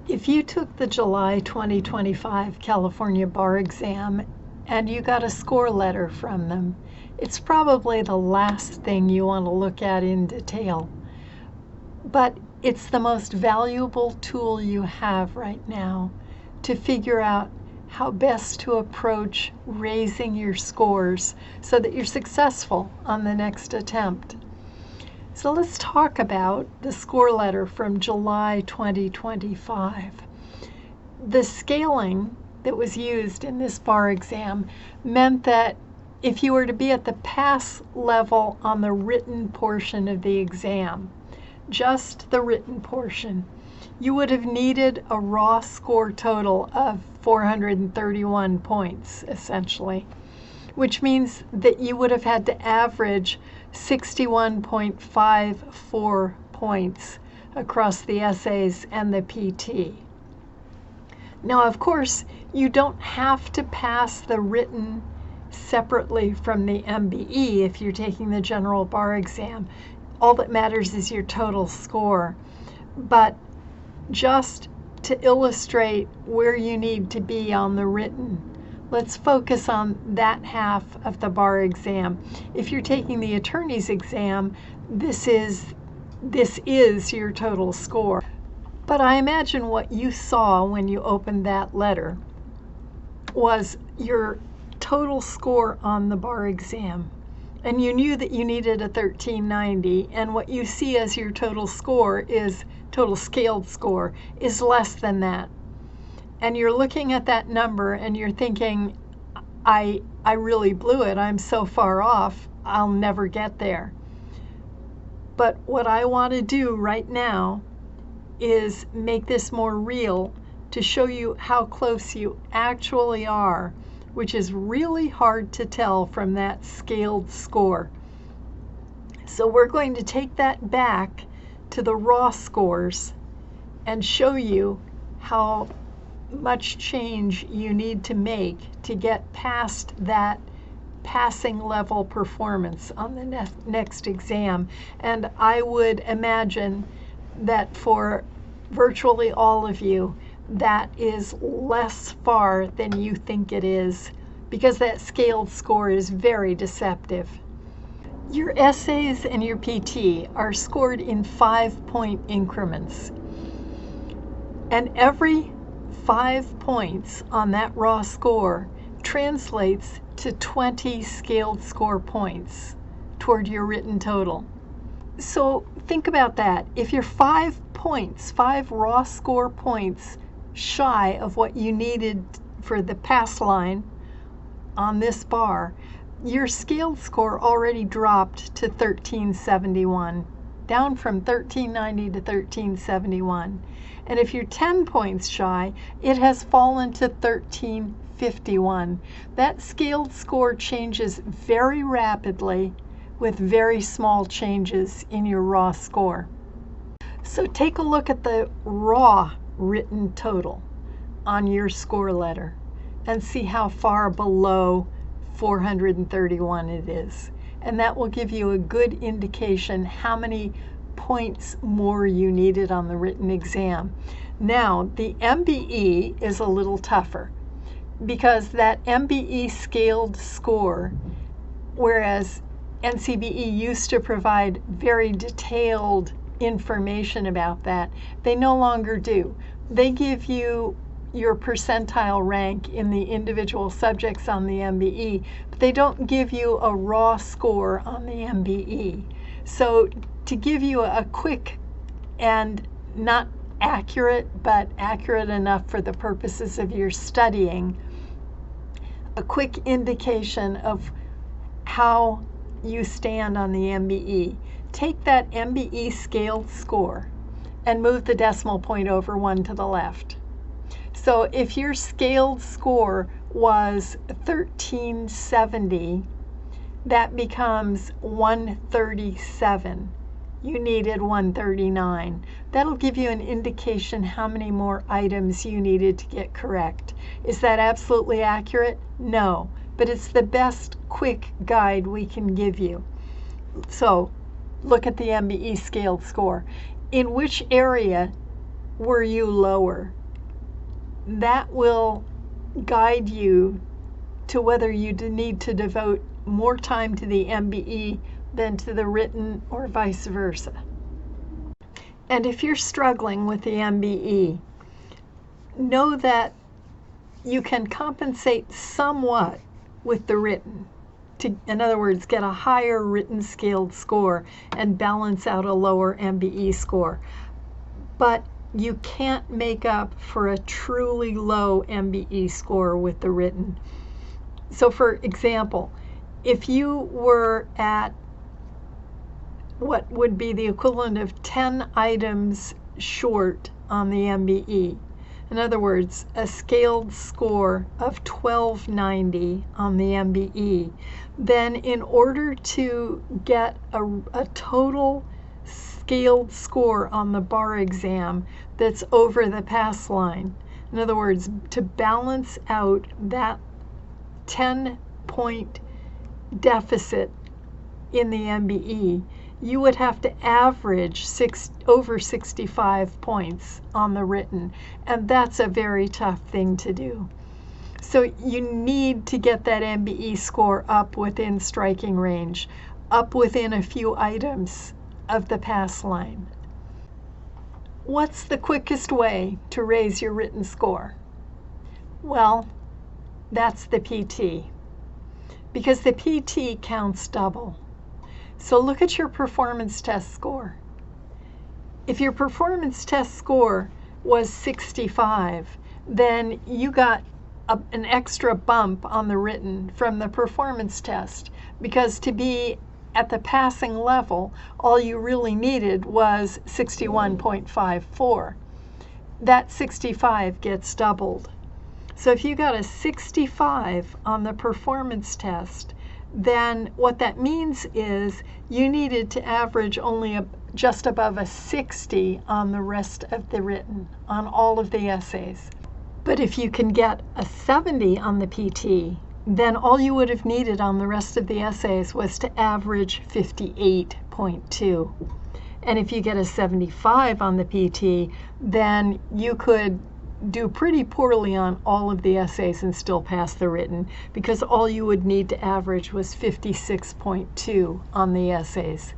If you took the July 2025 California bar exam and you got a score letter from them, it's probably the last thing you want to look at in detail. But it's the most valuable tool you have right now to figure out how best to approach raising your scores so that you're successful on the next attempt. So let's talk about the score letter from July 2025. The scaling that was used in this bar exam meant that if you were to be at the pass level on the written portion of the exam, just the written portion, you would have needed a raw score total of 431 points, essentially, which means that you would have had to average 61.54 points across the essays and the PT. Now, of course, you don't have to pass the written separately from the MBE if you're taking the general bar exam. All that matters is your total score. But just to illustrate where you need to be on the written, let's focus on that half of the bar exam. If you're taking the attorney's exam, this is your total score. But I imagine what you saw when you opened that letter was your total score on the bar exam. And you knew that you needed a 1390, and what you see as your total score is, total scaled score, is less than that. And you're looking at that number and you're thinking, I really blew it. I'm so far off, I'll never get there. But what I want to do right now is make this more real to show you how close you actually are, which is really hard to tell from that scaled score. So we're going to take that back to the raw scores and show you how much change you need to make to get past that passing level performance on the next exam. And I would imagine that for virtually all of you, that is less far than you think it is, because that scaled score is very deceptive. Your essays and your PT are scored in 5-point increments. And every 5 points on that raw score translates to 20 scaled score points toward your written total. So think about that. If you're 5 raw score points shy of what you needed for the pass line on this bar, your scaled score already dropped to 1371, down from 1390 to 1371. And if you're 10 points shy, it has fallen to 1351. That scaled score changes very rapidly with very small changes in your raw score. So take a look at the raw written total on your score letter and see how far below 431 it is. And that will give you a good indication how many points more you needed on the written exam. Now, the MBE is a little tougher because that MBE scaled score, whereas NCBE used to provide very detailed information about that, they no longer do. They give you your percentile rank in the individual subjects on the MBE, but they don't give you a raw score on the MBE. So to give you a quick and not accurate, but accurate enough for the purposes of your studying, a quick indication of how you stand on the MBE, take that MBE scaled score and move the decimal point over 1 to the left. So if your scaled score was 1370, that becomes 137. You needed 139. That'll give you an indication how many more items you needed to get correct. Is that absolutely accurate? No, but it's the best quick guide we can give you. So look at the MBE scaled score. In which area were you lower? That will guide you to whether you need to devote more time to the MBE than to the written or vice versa. And if you're struggling with the MBE, know that you can compensate somewhat with the written. In other words, get a higher written scaled score and balance out a lower MBE score. But you can't make up for a truly low MBE score with the written. So for example, if you were at what would be the equivalent of 10 items short on the MBE, in other words, a scaled score of 1290 on the MBE, then in order to get a total scaled score on the bar exam that's over the pass line, in other words, to balance out that 10-point deficit in the MBE, you would have to average over 65 points on the written, and that's a very tough thing to do. So you need to get that MBE score up within striking range, up within a few items of the pass line. What's the quickest way to raise your written score? Well, that's the PT, because the PT counts double. So look at your performance test score. If your performance test score was 65, then you got an extra bump on the written from the performance test, because to be at the passing level, all you really needed was 61.54. That 65 gets doubled. So if you got a 65 on the performance test, then what that means is you needed to average only just above a 60 on the rest of the written, on all of the essays. But if you can get a 70 on the PT, then all you would have needed on the rest of the essays was to average 58.2. And if you get a 75 on the PT, then you could do pretty poorly on all of the essays and still pass the written, because all you would need to average was 56.2 on the essays.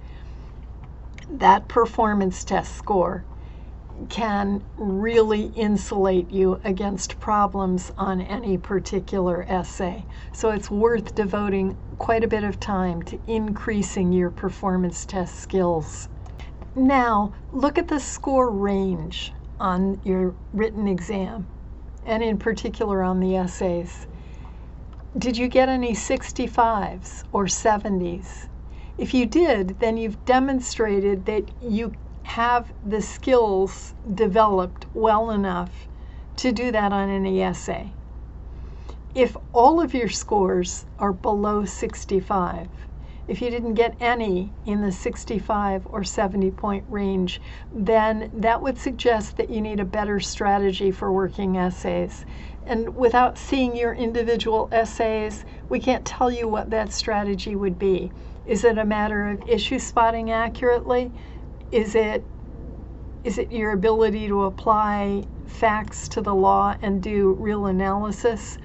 That performance test score can really insulate you against problems on any particular essay. So it's worth devoting quite a bit of time to increasing your performance test skills. Now, look at the score range on your written exam, and in particular on the essays. Did you get any 65s or 70s? If you did, then you've demonstrated that you have the skills developed well enough to do that on any essay. If all of your scores are below 65, if you didn't get any in the 65 or 70 point range, then that would suggest that you need a better strategy for working essays. And without seeing your individual essays, we can't tell you what that strategy would be. Is it a matter of issue spotting accurately? Is it your ability to apply facts to the law and do real analysis?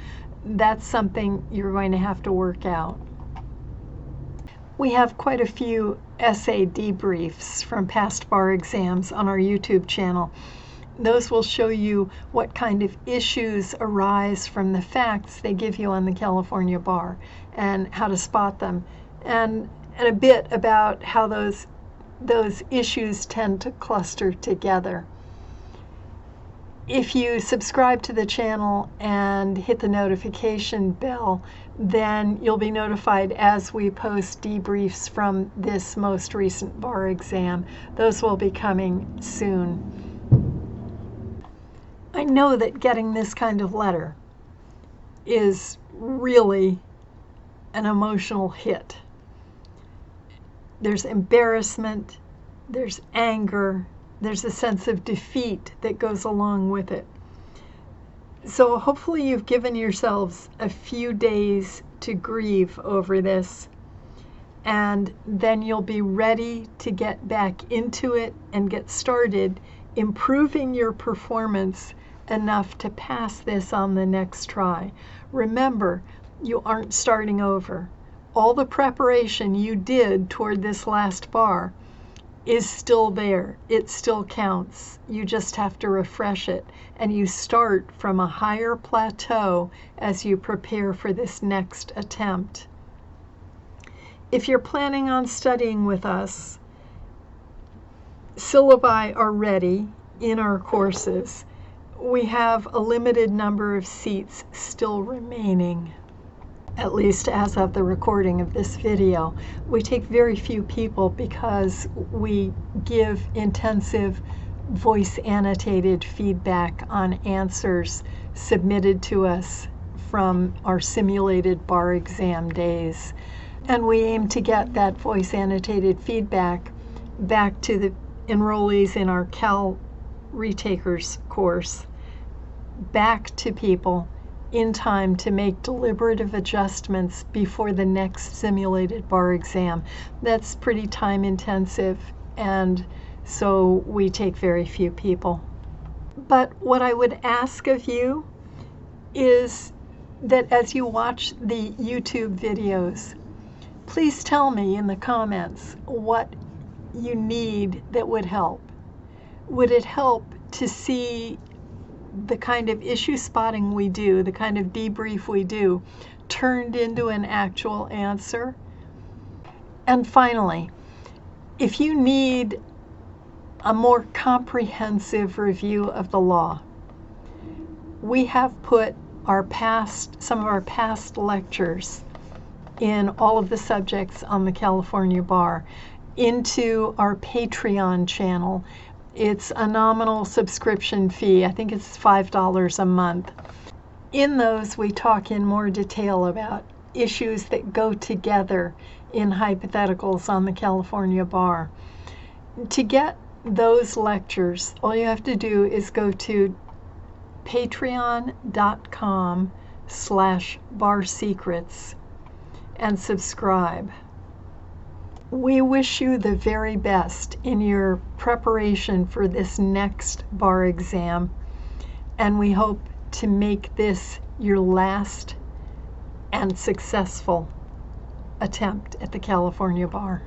That's something you're going to have to work out. We have quite a few essay debriefs from past bar exams on our YouTube channel. Those will show you what kind of issues arise from the facts they give you on the California bar and how to spot them, and a bit about how those issues tend to cluster together. If you subscribe to the channel and hit the notification bell, then you'll be notified as we post debriefs from this most recent bar exam. Those will be coming soon. I know that getting this kind of letter is really an emotional hit. There's embarrassment, there's anger, there's a sense of defeat that goes along with it. So hopefully you've given yourselves a few days to grieve over this, and then you'll be ready to get back into it and get started improving your performance enough to pass this on the next try. Remember, you aren't starting over. All the preparation you did toward this last bar is still there. It still counts. You just have to refresh it. And you start from a higher plateau as you prepare for this next attempt. If you're planning on studying with us, syllabi are ready in our courses. We have a limited number of seats still remaining, at least as of the recording of this video. We take very few people because we give intensive voice annotated feedback on answers submitted to us from our simulated bar exam days. And we aim to get that voice annotated feedback back to the enrollees in our Cal Retakers course, back to people in time to make deliberative adjustments before the next simulated bar exam. That's pretty time intensive, and so we take very few people. But what I would ask of you is that as you watch the YouTube videos, please tell me in the comments what you need that would help. Would it help to see the kind of issue spotting we do, the kind of debrief we do, turned into an actual answer? And finally, if you need a more comprehensive review of the law, we have put some of our past lectures in all of the subjects on the California Bar into our Patreon channel. It's a nominal subscription fee. I think it's $5 a month. In those, we talk in more detail about issues that go together in hypotheticals on the California Bar. To get those lectures, all you have to do is go to patreon.com/barsecrets and subscribe. We wish you the very best in your preparation for this next bar exam, and we hope to make this your last and successful attempt at the California Bar.